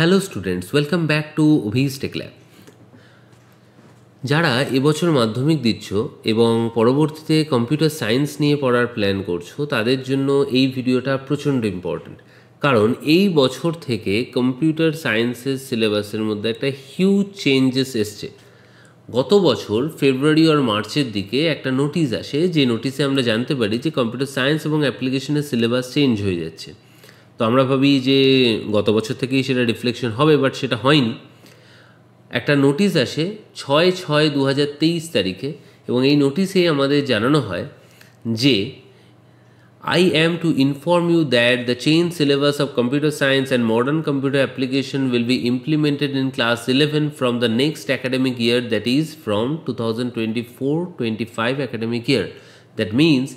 Hello students, welcome back to Abhi's tech lab. যারা এবছর মাধ্যমিক দিচ্ছ এবং পরবর্তীতে কম্পিউটার সায়েন্স নিয়ে পড়ার প্ল্যান করছো, তাদের জন্য এই ভিডিওটা প্রচণ্ড ইম্পর্ট্যান্ট। কারণ এই বছর থেকে কম্পিউটার সায়েন্সের সিলেবাসের মধ্যে একটা হিউজ চেঞ্জেস এসছে। গত বছর ফেব্রুয়ারি আর মার্চের দিকে একটা নোটিশ আসে, যে নোটিশে আমরা জানতে পারি যে কম্পিউটার সায়েন্স এবং অ্যাপ্লিকেশনের সিলেবাস চেঞ্জ হয়ে যাচ্ছে। তো আমরা ভাবি যে গত বছর থেকেই সেটা রিফ্লেকশন হবে, বাট সেটা হয়নি। একটা নোটিশ আসে 6/6/2023 তারিখে, এবং এই নোটিশে আমাদের জানানো হয় যে I am to inform you that the changed syllabus of computer science and modern computer application will be implemented in class 11 from the next academic year, that is from 2024-25 academic year. That means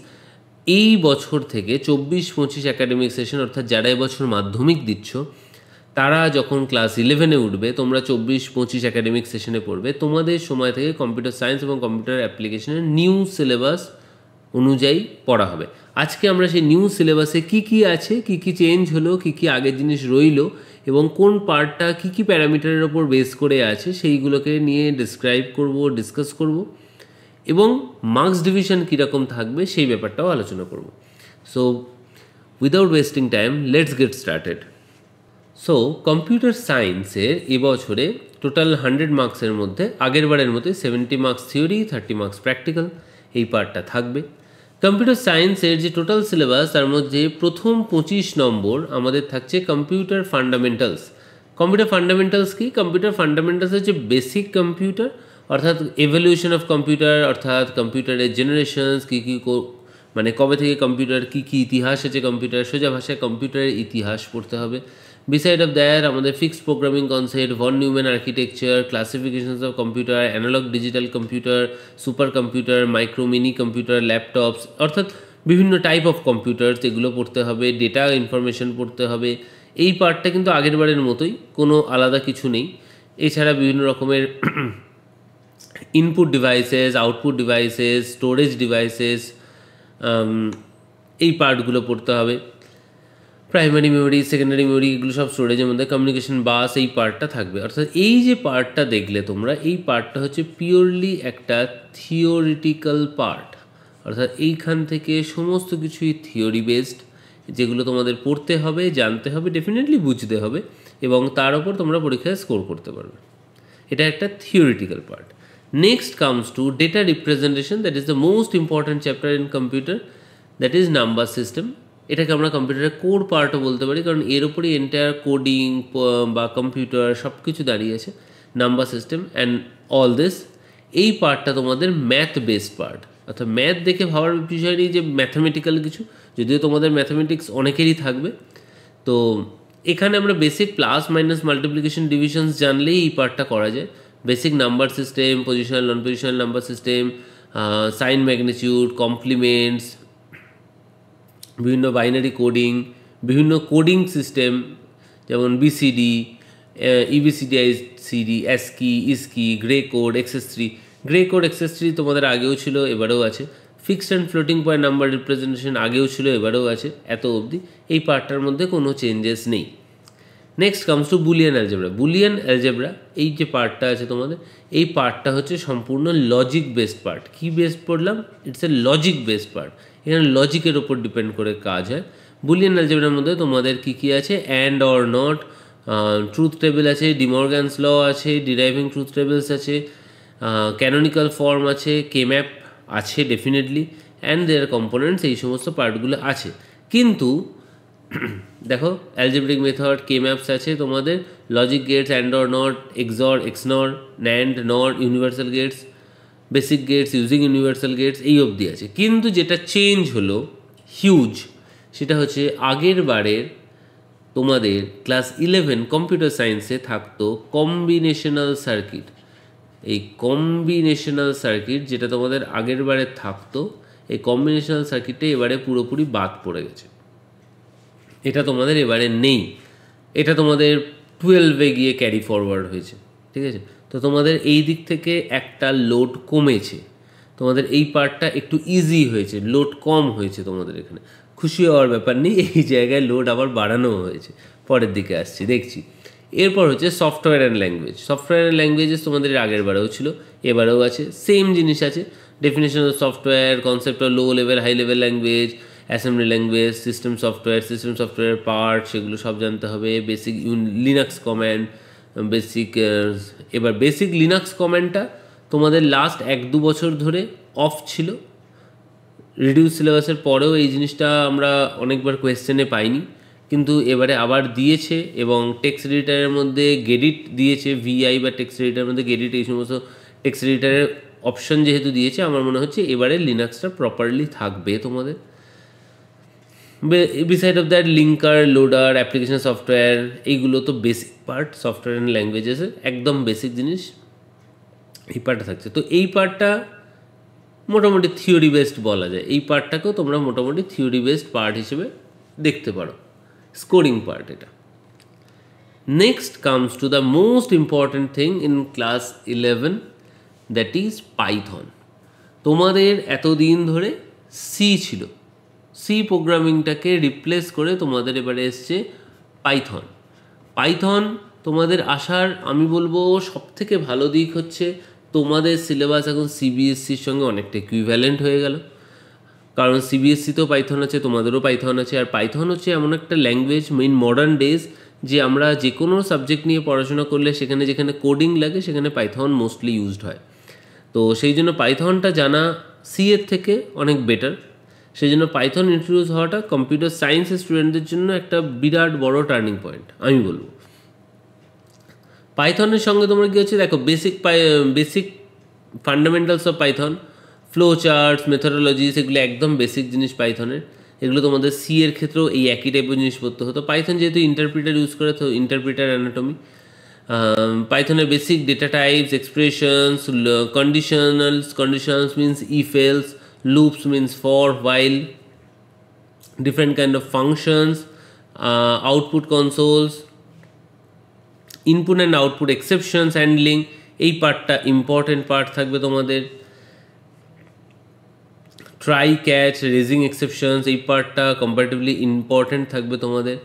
এই বছর থেকে 24-25 academic session, অর্থাৎ যারা এবছর মাধ্যমিক দিচ্ছ তারা যখন ক্লাস 11-এ উঠবে, তোমরা 24-25 একাডেমিক সেশনে পড়বে, তোমাদের সময় থেকে কম্পিউটার সায়েন্স এবং কম্পিউটার অ্যাপ্লিকেশনের নিউ সিলেবাস অনুযায়ী পড়া হবে। আজকে আমরা সেই নিউ সিলেবাসে কী কী আছে, কী কী চেঞ্জ হলো, কী কী আগের জিনিস রইলো এবং কোন পার্টটা কী কী প্যারামিটারের ওপর বেস করে আছে সেইগুলোকে নিয়ে ডিসক্রাইব করব, ডিসকাস করব, এবং মার্কস ডিভিশন কীরকম থাকবে সেই ব্যাপারটাও আলোচনা করব। So without wasting time, let's get started. So computer সায়েন্সের এবছরে টোটাল 100 মার্কসের মধ্যে আগের বারের মধ্যে 70 মার্কস থিওরি, 30 মার্কস প্র্যাকটিক্যাল, এই পার্টটা থাকবে। কম্পিউটার সায়েন্সের যে টোটাল সিলেবাস, তার মধ্যে প্রথম 25 নম্বর আমাদের থাকছে কম্পিউটার ফান্ডামেন্টালস। কম্পিউটার ফান্ডামেন্টালস কি? কম্পিউটার ফান্ডামেন্টালস হচ্ছে বেসিক কম্পিউটার, অর্থাৎ এভলিউশন অফ কম্পিউটার, অর্থাৎ কম্পিউটারের জেনারেশনস কী কী, মানে কবে থেকে কম্পিউটার, কী কী ইতিহাস আছে কম্পিউটার, সোজা ভাষায় কম্পিউটারের ইতিহাস পড়তে হবে। Beside of that, আমাদের fixed programming concept, von Neumann architecture, classifications of computer, analog digital computer, super computer, micro mini computer, laptops, অর্থাৎ বিভিন্ন টাইপ অফ কম্পিউটার, এগুলো পড়তে হবে। ডেটা ইনফরমেশন পড়তে হবে। এই পার্টটা কিন্তু আগের বারের মতোই, কোনো আলাদা কিছু নেই। এছাড়া বিভিন্ন রকমের input devices, output devices, storage devices, এই পার্টগুলো পড়তে হবে। প্রাইমারি মেমোরি, সেকেন্ডারি মেমোরি, এগুলো সব স্টোরেজের মধ্যে। কমিউনিকেশন বাস, এই পার্টটা থাকবে। অর্থাৎ এই যে পার্টটা দেখলে তোমরা, এই পার্টটা হচ্ছে পিওরলি একটা থিওরিটিক্যাল পার্ট, অর্থাৎ এইখান থেকে সমস্ত কিছুই থিওরি বেসড, যেগুলো তোমাদের পড়তে হবে, জানতে হবে, ডেফিনেটলি বুঝতে হবে, এবং তার উপর তোমরা পরীক্ষায় স্কোর করতে পারবে। এটা একটা theoretical part. Next comes to data representation, that is the most important chapter in computer, that is number system. এটাকে আমরা কম্পিউটারের কোর পার্টও বলতে পারি, কারণ এর উপরই এন্টায়ার কোডিং বা কম্পিউটার সব কিছু দাঁড়িয়ে আছে। Number system and all this, এই পার্টটা তোমাদের ম্যাথ বেসড পার্ট, অর্থাৎ ম্যাথ দেখে ভাবার বিষয় নেই যে ম্যাথামেটিক্যাল কিছু, যদিও তোমাদের ম্যাথামেটিক্স অনেকেরই থাকবে। তো এখানে আমরা basic plus minus multiplication divisions জানলেই এই পার্টটা করা যায়। Basic number system, positional non positional number system, sign magnitude, complements, বিভিন্ন বাইনারি কোডিং, বিভিন্ন কোডিং সিস্টেম, যেমন BCD, EBCDIC, ASCII, ISCII, gray code, XS3। Gray code XS3 তোমাদের আগেও ছিল, এবারেও আছে। Fixed and floating point number representation আগেও ছিল, এবারেও আছে, এত অবধি। এই পার্টটার মধ্যে কোনো চেঞ্জেস নেই। Next comes to Boolean algebra. Boolean algebra, এই যে পার্টটা আছে তোমাদের, এই পার্টটা হচ্ছে সম্পূর্ণ লজিক বেসড পার্ট। কী বেসড পড়লাম? It's a logic based part. এখানে লজিকের ওপর ডিপেন্ড করে কাজ হয়। বুলিয়ান অ্যালজেব্রার মধ্যে তোমাদের কী কী আছে? And or not, truth table আছে, ডিমর্গ্যানস ল আছে, ডিরাইভিং ট্রুথ টেবিলস আছে, ক্যানোনিক্যাল ফর্ম আছে, কেম্যাপ আছে ডেফিনেটলি, অ্যান্ড দেয়ার কম্পোনেন্টস, এই সমস্ত পার্টগুলো আছে। কিন্তু দেখো, অ্যালজেব্রিক মেথড, কে ম্যাপস আছে তোমাদের, logic gates, and or not, XOR, XNOR, NAND, NOR, universal gates, basic gates, using universal gates, এই অবধি আছে। কিন্তু যেটা চেঞ্জ হলো হিউজ, সেটা হচ্ছে আগের বারের তোমাদের ক্লাস 11 কম্পিউটার সায়েন্সে থাকতো কম্বিনেশনাল সার্কিট। এই কম্বিনেশনাল সার্কিট যেটা তোমাদের আগের বারে থাকতো, এই কম্বিনেশনাল সার্কিটটা এবারে পুরোপুরি বাদ পড়ে গেছে। এটা তোমাদের এবারে নেই, এটা তোমাদের 12-এ গিয়ে ক্যারি ফরওয়ার্ড হয়েছে, ঠিক আছে? তো তোমাদের এই দিক থেকে একটা লোড কমেছে, তোমাদের এই পার্টটা একটু ইজি হয়েছে, লোড কম হয়েছে তোমাদের এখানে। খুশি হওয়ার ব্যাপার নেই, এই জায়গায় লোড আবার বাড়ানো হয়েছে, পরের দিকে আসছি, দেখছি। এরপর হচ্ছে software and language. Software and languages তোমাদের আগের বারেও ছিল, এবারেও আছে, সেম জিনিস আছে। Definition of software, concept of low level high level language, assembly language, system software part, সেগুলো সব জানতে হবে। বেসিক লিনাক্স কমান্ড, বেসিক এবার বেসিক লিনাক্স কমান্ডটা তোমাদের লাস্ট 1-2 বছর ধরে অফ ছিল। রিডিউস সিলেবাসের পরেও এই জিনিসটা আমরা অনেকবার কোয়েশ্চেনে পাইনি, কিন্তু এবারে আবার দিয়েছে। এবং টেক্সট এডিটারের মধ্যে গেডিট দিয়েছে, ভিআই বা টেক্সট এডিটারের মধ্যে গেডিট, এই সমস্ত টেক্সট এডিটারের অপশন যেহেতু দিয়েছে, আমার মনে হচ্ছে এবারে লিনাক্সটা প্রপারলি থাকবে তোমাদের। Beside of that linker, loader, application software, এইগুলো তো বেসিক পার্ট সফটওয়্যার অ্যান্ড ল্যাঙ্গুয়েজেসের, একদম বেসিক জিনিস এই পার্টটা থাকছে। তো এই পার্টটা মোটামুটি থিওরি বেসড বলা যায়। এই পার্টটাকেও তোমরা মোটামুটি থিওরি বেসড পার্ট হিসেবে দেখতে পারো, স্কোরিং পার্ট এটা। Next comes to the most important thing in class 11, that is Python. তোমাদের এতদিন ধরে সি ছিল, সি প্রোগ্রামিংটাকে রিপ্লেস করে তোমাদের এবারে এসছে পাইথন। পাইথন তোমাদের আসার আমি বলবো সবথেকে ভালো দিক হচ্ছে তোমাদের সিলেবাস এখন সিবিএসসির সঙ্গে অনেকটা ইকুইভ্যালেন্ট হয়ে গেল। কারণ সিবিএসসিতেও পাইথন আছে, তোমাদেরও পাইথন আছে। আর পাইথন হচ্ছে এমন একটা ল্যাঙ্গুয়েজ ইন মডার্ন ডেজ যে আমরা যে কোনো সাবজেক্ট নিয়ে পড়াশোনা করলে সেখানে যেখানে কোডিং লাগে সেখানে পাইথন মোস্টলি ইউজড হয়। তো সেই জন্য পাইথনটা জানা সি এর থেকে অনেক বেটার। সেই জন্য পাইথন ইন্ট্রোডিউস হওয়াটা কম্পিউটার সায়েন্সের স্টুডেন্টদের জন্য একটা বিরাট বড় টার্নিং পয়েন্ট আমি বলবো। পাইথনের সঙ্গে তোমরা কী হচ্ছে দেখো, basic fundamentals of Python, flow charts, methodologies, এগুলো একদম বেসিক জিনিস পাইথনের। এগুলো তোমাদের সি এর ক্ষেত্রেও এই একই টাইপের জিনিস পড়তে হতো। পাইথন যেহেতু ইন্টারপ্রিটার ইউজ করে, তো ইন্টারপ্রিটার অ্যানাটমি, পাইথনের basic data types, expressions, conditions means if else, loops means for, while, different kind of functions, output consoles, input and output exceptions handling, এই পার্টটা ইম্পর্টেন্ট পার্ট থাকবে তোমাদের। ট্রাই ক্যাচ, রেজিং এক্সেপশনস, এই পার্টটা comparatively important থাকবে তোমাদের।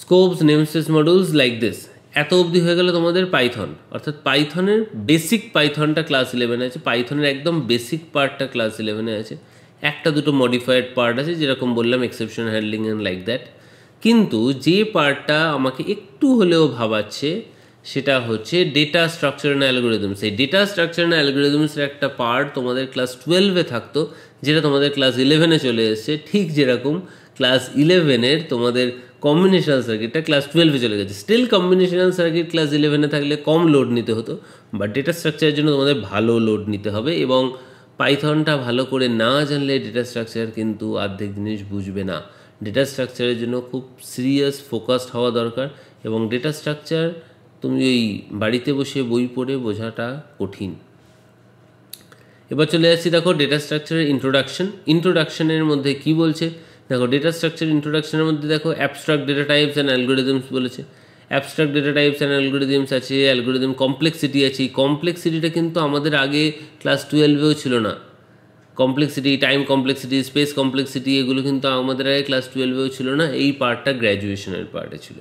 Scopes, namespace, modules, like this. এত অবধি হয়ে গেল তোমাদের পাইথন, অর্থাৎ পাইথনের বেসিক পাইথনটা ক্লাস 11 আছে, পাইথনের একদম বেসিক পার্টটা ক্লাস 11 আছে। একটা দুটো মডিফাইড পার্ট আছে, যেরকম বললাম exception handling and like that. কিন্তু যে পার্টটা আমাকে একটু হলেও ভাবাচ্ছে সেটা হচ্ছে ডেটা স্ট্রাকচার অ্যান্ড অ্যালগরিদমস। এই ডেটা স্ট্রাকচার অ্যান্ড অ্যালগরিদমসের একটা পার্ট তোমাদের ক্লাস 12-এ থাকতো, যেটা তোমাদের ক্লাস 11-এ চলে এসছে। ঠিক যেরকম ক্লাস 11-এর তোমাদের কম্বিনেশনাল সার্কিটটা ক্লাস 12-এ চলে গেছে। স্টিল কম্বিনেশনাল সার্কিট ক্লাস 11-এ থাকলে কম লোড নিতে হতো, বাট ডেটা স্ট্রাকচারের জন্য তোমাদের ভালো লোড নিতে হবে। এবং পাইথনটা ভালো করে না জানলে ডেটা স্ট্রাকচার কিন্তু অর্ধেক জিনিস বুঝবে না। ডেটা স্ট্রাকচারের জন্য খুব সিরিয়াস ফোকাসড হওয়া দরকার, এবং ডেটা স্ট্রাকচার তুমি ওই বাড়িতে বসে বই পড়ে বোঝাটা কঠিন। এবার চলে যাচ্ছি দেখো ডেটা স্ট্রাকচারের ইন্ট্রোডাকশনের মধ্যে কি বলছে দেখো। ডেটা স্ট্রাকচার ইন্ট্রোডাকশনের মধ্যে দেখো abstract data types and algorithms বলেছে। Abstract data types and algorithms আছে, অ্যালগরিদম কমপ্লেক্সিটি আছে। এই কমপ্লেক্সিটিটা কিন্তু আমাদের আগে ক্লাস 12-এও ছিল না। Complexity, time complexity, space complexity, এগুলো কিন্তু আমাদের আগে ক্লাস 12-এও ছিল না। এই পার্টটা গ্র্যাজুয়েশনের পার্টে ছিল।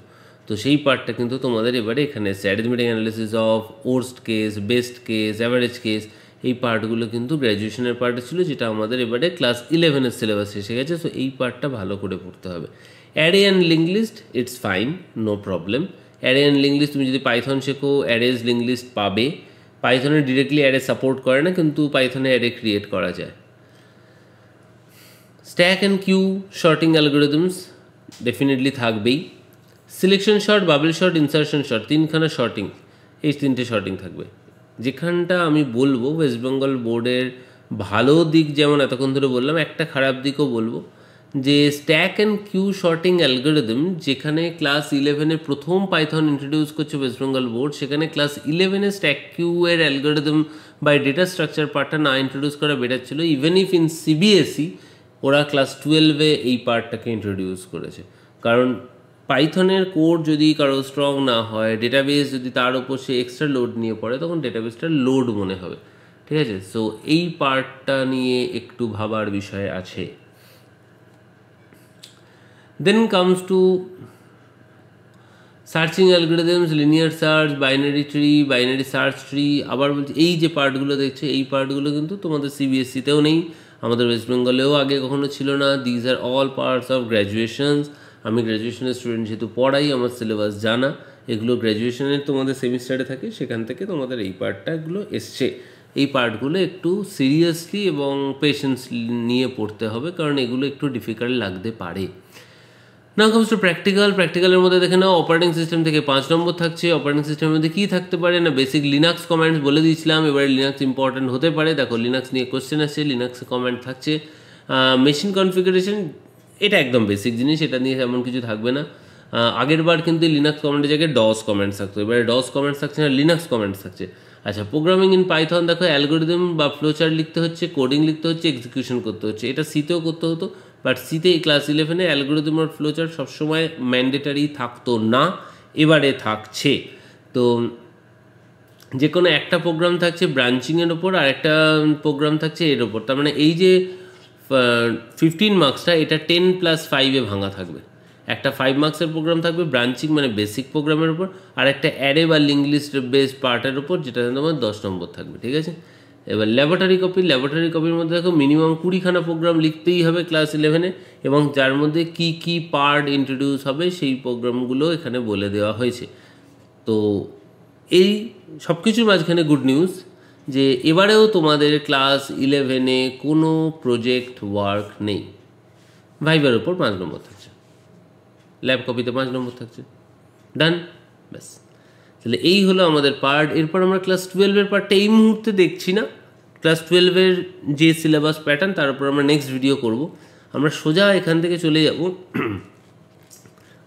তো সেই পার্টটা কিন্তু তোমাদের এবারে এখানে এসছে। Arithmetic analysis of worst case, best case, average case, এই পার্টগুলো কিন্তু গ্র্যাজুয়েশনের পার্টে ছিল, যেটা আমাদের এবারে ক্লাস 11-এর সিলেবাস এসে গেছে। সো এই পার্টটা ভালো করে পড়তে হবে। Array and link list, it's fine, no problem. Array and link list তুমি যদি পাইথন শেখো, অ্যারেজ লিঙ্ক লিস্ট পাবে। পাইথনে ডিরেক্টলি অ্যারে সাপোর্ট করে না, কিন্তু পাইথনে অ্যারে ক্রিয়েট করা যায়। Stack and queue sorting algorithms definitely থাকবেই। Selection sort, bubble sort, insertion sort, তিনখানা শর্টিং, এই তিনটে শর্টিং থাকবে। যেখানটা আমি বলবো ওয়েস্ট বেঙ্গল বোর্ডের ভালো দিক, যেমন এতক্ষণ ধরে বললাম, একটা খারাপ দিকও বলবো, যে stack and queue sorting algorithm যেখানে ক্লাস 11-এ প্রথম পাইথন ইন্ট্রোডিউস করছে ওয়েস্ট বেঙ্গল বোর্ড, সেখানে ক্লাস 11-এ স্ট্যাক কিউ এর অ্যালগরিদম বাই ডেটা স্ট্রাকচার পার্টটা না ইন্ট্রোডিউস করা বেটার ছিল। ইভেন ইফ ইন সিবিএসই ওরা ক্লাস 12-এ এই পার্টটাকে ইন্ট্রোডিউস করেছে। কারণ পাইথনের কোড যদি কারো স্ট্রং না হয়, ডেটাবেস যদি তার উপর সে এক্সট্রা লোড নিয়ে পড়ে, তখন ডেটাবেসটা লোড মনে হবে। ঠিক আছে, সো এই পার্টটা নিয়ে একটু ভাবার বিষয় আছে। Then comes to searching algorithms, linear search, binary tree, binary search tree, আবার বলছি এই যে পার্টগুলো দেখছো এই পার্টগুলো কিন্তু তোমাদের সিবিএসসিতেও নেই, আমাদের ওয়েস্ট বেঙ্গলেও আগে কখনো ছিল না। These are all parts of graduations. আমি গ্র্যাজুয়েশনের স্টুডেন্ট যেহেতু পড়াই, আমার সিলেবাস জানা, এগুলো গ্র্যাজুয়েশনের তোমাদের সেমিস্টারে থাকে, সেখান থেকে তোমাদের এই পার্টটাগুলো এসছে। এই পার্টগুলো একটু সিরিয়াসলি এবং পেশেন্স নিয়ে পড়তে হবে, কারণ এগুলো একটু ডিফিকাল্ট লাগতে পারে। Now comes to practical. প্র্যাকটিক্যালের মধ্যে দেখে নাও অপারেটিং সিস্টেম থেকে 5 নম্বর থাকছে। অপারেটিং সিস্টেমের মধ্যে কী থাকতে পারে না, বেসিক লিনাক্স কমান্ডস বলে দিয়েছিলাম, এবারে লিনাক্স ইম্পর্টেন্ট হতে পারে। দেখো লিনাক্স নিয়ে কোশ্চেন আসছে, লিনাক্স কমান্ড থাকছে। মেশিন কনফিগারেশন, এটা একদম বেসিক জিনিস, এটা নিয়ে এমন কিছু থাকবে না। আগের বার কিন্তু লিনাক্স কমান্ডের জায়গায় ডস কমেন্টস থাকতো, এবারে ডস কমেন্টস থাকছে না, লিনাক্স কমেন্টস থাকছে। আচ্ছা, প্রোগ্রামিং ইন পাইথন দেখো অ্যালগোরিদম বা ফ্লোচার্ট লিখতে হচ্ছে, কোডিং লিখতে হচ্ছে, এক্সিকিউশন করতে হচ্ছে। এটা সিতেও করতে হতো, বাট সিতে ক্লাস 11-এ অ্যালগোরিদম আর ফ্লোচার্ট সবসময় ম্যান্ডেটারি থাকতো না, এবারে থাকছে। তো যে কোনো একটা প্রোগ্রাম থাকছে ব্রাঞ্চিংয়ের ওপর, আর একটা প্রোগ্রাম থাকছে এর ওপর। তার মানে এই যে 15 মার্কসটা, এটা 10+5-এ ভাঙা থাকবে। একটা 5 মার্কসের প্রোগ্রাম থাকবে ব্রাঞ্চিং মানে বেসিক প্রোগ্রামের উপর, আর একটা অ্যারে বা লিঙ্ক লিস্ট বেসড পার্টের উপর, যেটা তোমার 10 নম্বর থাকবে, ঠিক আছে। এবার ল্যাবরেটরি কপির মধ্যে দেখো মিনিমাম 20খানা প্রোগ্রাম লিখতেই হবে ক্লাস 11-এ, এবং যার মধ্যে কি কি পার্ট ইন্ট্রোডিউস হবে সেই প্রোগ্রামগুলো এখানে বলে দেওয়া হয়েছে। তো এই সব কিছুর মাঝখানে গুড নিউজ, যে এবারেও তোমাদের ক্লাস 11-এ কোনো প্রজেক্ট ওয়ার্ক নেই। ভাইবার ওপর 5 নম্বর থাকছে, ল্যাব কপিতে 5 নম্বর থাকছে, ডান, ব্যাস। তাহলে এই হলো আমাদের পার্ট। এরপর আমরা ক্লাস 12-এর পার্টটা এই মুহূর্তে দেখছি না, ক্লাস 12-এর যে সিলেবাস প্যাটার্ন তার উপর আমরা নেক্সট ভিডিও করব। আমরা সোজা এখান থেকে চলে যাব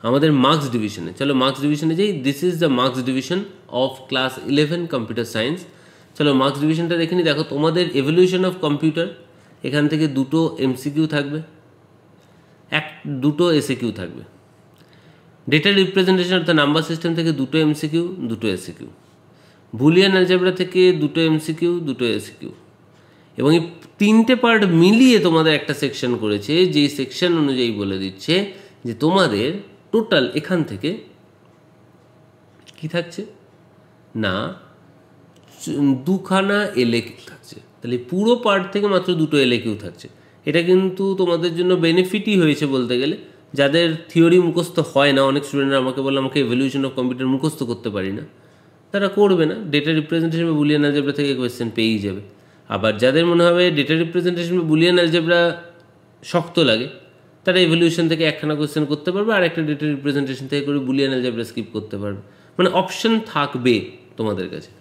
আমাদের মার্কস ডিভিশনে। চলো মার্কস ডিভিশনে যাই। This is the marks division of class 11 computer science. চলো মার্কস ডিভিশনটা দেখে নিই। দেখো তোমাদের এভলিউশন অফ কম্পিউটার, এখান থেকে 2টো এমসিকিউ থাকবে, 2টো এসএকিউ থাকবে। ডেটা রিপ্রেজেন্টেশন অর্থাৎ নাম্বার সিস্টেম থেকে 2টো এমসিকিউ, 2টো এসএকিউ। বুলিয়ান অ্যালজেব্রা থেকে 2টো এমসিকিউ, 2টো এসএকিউ। এবং এই 3টে পার্ট মিলিয়ে তোমাদের একটা সেকশন করেছে, যেই সেকশন অনুযায়ী বলে দিচ্ছে যে তোমাদের টোটাল এখান থেকে কি থাকছে না 2খানা এলএকিউ থাকছে। তাহলে পুরো পার্ট থেকে মাত্র 2টো এলএকিউ থাকছে। এটা কিন্তু তোমাদের জন্য বেনিফিটই হয়েছে বলতে গেলে, যাদের থিওরি মুখস্থ হয় না। অনেক স্টুডেন্টরা আমাকে বলে আমাকে এভলিউশন অফ কম্পিউটার মুখস্থ করতে পারি না, তারা করবে না, ডেটা রিপ্রেজেন্টেশন বা বুলিয়ান অ্যালজেব্রা থেকে কোয়েশ্চেন পেয়েই যাবে। আবার যাদের মনে হবে ডেটা রিপ্রেজেন্টেশন বা বুলিয়ান অ্যালজেব্রা শক্ত লাগে, তারা এভলিউশন থেকে একখানা কোয়েশ্চেন করতে পারবে, আর একটা ডেটা রিপ্রেজেন্টেশন থেকে করে বুলিয়ান অ্যালজেব্রা স্কিপ করতে পারবে। মানে অপশন থাকবে তোমাদের কাছে।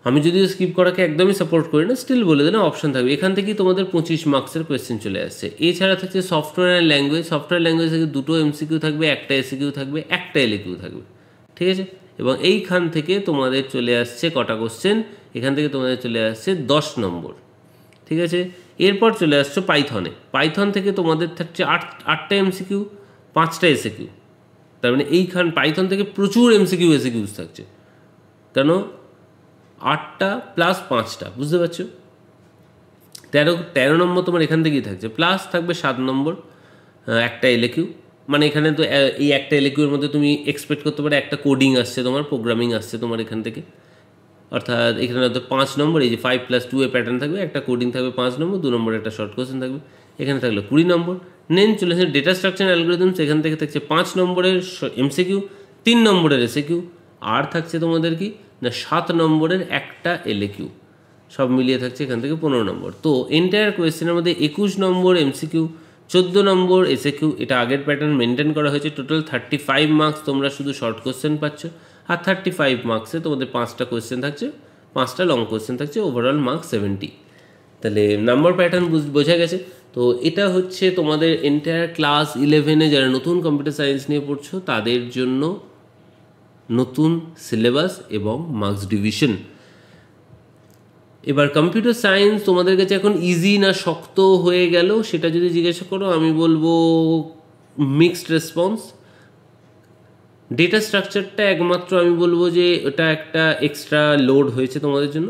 আমি যদিও স্কিপ করাকে একদমই সাপোর্ট করি না, স্টিল বলে দিলাম অপশন থাকবে। এখান থেকেই তোমাদের 25 মার্কসের কোয়েশ্চেন চলে আসছে। এছাড়া থাকছে software and language. Software language থেকে 2টো এমসিকিউ থাকবে, একটা এসিকিউ থাকবে, একটা এলএকিউ থাকবে, ঠিক আছে। এবং এইখান থেকে তোমাদের চলে আসছে কটা কোশ্চেন, এখান থেকে তোমাদের চলে আসছে 10 নম্বর, ঠিক আছে। এরপর চলে আসছো পাইথনে। পাইথন থেকে তোমাদের থাকছে 8টা এমসিকিউ, 5টা এসিকিউ। তার মানে এইখান পাইথন থেকে প্রচুর এমসিকিউ এসিকিউস থাকছে, কেন 8টা প্লাস 5টা, বুঝতে পারছো। 13 নম্বর তোমার এখান থেকেই থাকছে, প্লাস থাকবে 7 নম্বর একটা এলএকিউ। মানে এখানে তো এই একটা এলএকিউর মধ্যে তুমি এক্সপেক্ট করতে পারো একটা কোডিং আসছে, তোমার প্রোগ্রামিং আসছে তোমার এখান থেকে, অর্থাৎ এখানে হয়তো 5 নম্বর, এই যে 5+2 প্যাটার্ন থাকবে, একটা কোডিং থাকবে 5 নম্বর, 2 নম্বর একটা শর্ট কোশ্চেন থাকবে, এখানে থাকলো 20 নম্বর। নেন চলে আসে ডেটা স্ট্রাকচার অ্যালগরিদমস, এখান থেকে থাকছে 5 নম্বরের এমসিকিউ, 3 নম্বরের এসএকিউ, আর থাকছে তোমাদের কি না 7 নম্বরের একটা এলএকিউ, সব মিলিয়ে থাকছে এখান থেকে 15 নম্বর। তো এন্টায়ার কোয়েশ্চেনের মধ্যে 21 নম্বর এমসিকিউ, 14 নম্বর এসএকিউ। এটা আগের প্যাটার্ন মেনটেন করা হয়েছে। টোটাল 35 মার্কস তোমরা শুধু শর্ট কোশ্চেন পাচ্ছ, আর 35 মার্কসে তোমাদের 5টা কোয়েশ্চেন থাকছে, 5টা লং কোয়েশ্চেন থাকছে, ওভারঅল মার্কস 70। তাহলে নাম্বার প্যাটার্ন বোঝা গেছে। তো এটা হচ্ছে তোমাদের এন্টায়ার ক্লাস 11-এ যারা নতুন কম্পিউটার সায়েন্স নিয়ে পড়ছো তাদের জন্য নতুন সিলেবাস এবং মার্কস ডিভিশন। এবার কম্পিউটার সায়েন্স তোমাদের কাছে এখন ইজি না শক্ত হয়ে গেল সেটা যদি জিজ্ঞাসা করো, আমি বলবো মিক্সড রেসপন্স। ডেটা স্ট্রাকচারটা একমাত্র আমি বলবো যে ওটা একটা এক্সট্রা লোড হয়েছে তোমাদের জন্য।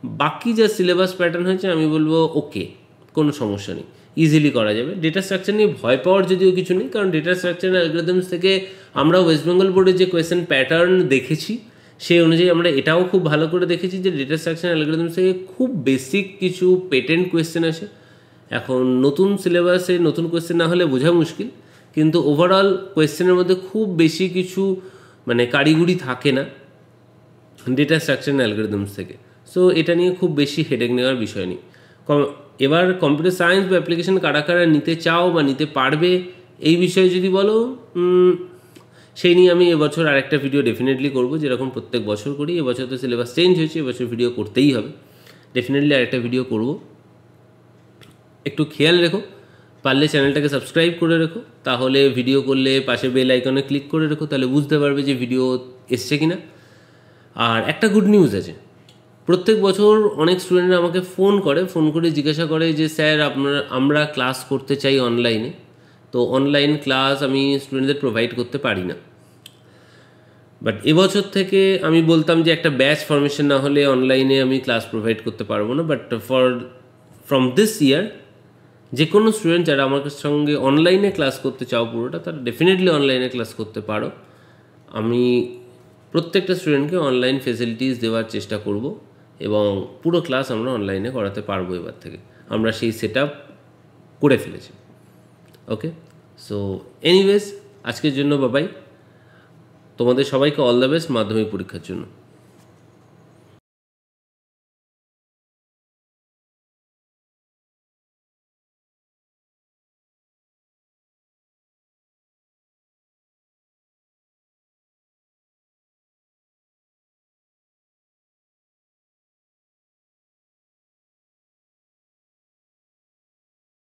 বাকি যা সিলেবাস প্যাটার্ন হয়েছে আমি বলবো ওকে, কোনো সমস্যা নেই। ইজিলি করা যাবে। ডেটা স্ট্রাকচার নিয়ে ভয় পাওয়ার যদিও কিছু নেই, কারণ ডেটা স্ট্রাকচার অ্যালগরিদমস থেকে আমরা ওয়েস্ট বেঙ্গল বোর্ডে যে কোয়েশ্চেন প্যাটার্ন দেখেছি সেই অনুযায়ী আমরা এটাও খুব ভালো করে দেখেছি যে ডেটা স্ট্রাকচার অ্যালগরিদমস থেকে খুব বেসিক কিছু পেটেন্ট কোয়েশ্চেন আসে। এখন নতুন সিলেবাসে নতুন কোয়েশ্চেন না হলে বোঝা মুশকিল, কিন্তু ওভারঅল কোয়েশ্চেনের মধ্যে খুব বেশি কিছু মানে কারিগরি থাকে না ডেটা স্ট্রাকচার অ্যালগরিদমস থেকে। সো এটা নিয়ে খুব বেশি হেডেক নেওয়ার বিষয় নেই। এবার কম্পিউটার সায়েন্স বা অ্যাপ্লিকেশন কারা কারা নিতে চাও বা নিতে পারবে এই বিষয়ে যদি বলো, সেই নিয়ে আমি এবছর আরেকটা ভিডিও ডেফিনেটলি করব, যেরকম প্রত্যেক বছর করি। এবছর তো সিলেবাস চেঞ্জ হয়েছে, এবছর ভিডিও করতেই হবে, ডেফিনেটলি আরেকটা ভিডিও করব। একটু খেয়াল রেখো, পারলে চ্যানেলটাকে সাবস্ক্রাইব করে রেখো, তাহলে ভিডিও করলে পাশে বেল আইকনে ক্লিক করে রেখো, তাহলে বুঝতে পারবে যে ভিডিও এসছে কিনা। আর একটা গুড নিউজ আছে, প্রত্যেক বছর অনেক স্টুডেন্টরা আমাকে ফোন করে জিজ্ঞাসা করে যে স্যার আমরা ক্লাস করতে চাই অনলাইনে, তো অনলাইন ক্লাস আমি স্টুডেন্টদের প্রোভাইড করতে পারি না। বাট এবছর থেকে আমি বলতাম যে একটা ব্যাচ ফরমেশন না হলে অনলাইনে আমি ক্লাস প্রোভাইড করতে পারবো না, বাট ফ্রম দিস ইয়ার যে কোনো স্টুডেন্ট যারা আমার সঙ্গে অনলাইনে ক্লাস করতে চাও পুরোটা, তারা ডেফিনেটলি অনলাইনে ক্লাস করতে পারো। আমি প্রত্যেকটা স্টুডেন্টকে অনলাইন ফেসিলিটিস দেওয়ার চেষ্টা করব এবং পুরো ক্লাস আমরা অনলাইনে করাতে পারবো। এবার থেকে আমরা সেই সেট আপ করে ফেলেছি। ওকে, সো এনিওয়েজ আজকের জন্য বাবাই, তোমাদের সবাইকে অল দ্য বেস্ট মাধ্যমিক পরীক্ষার জন্য।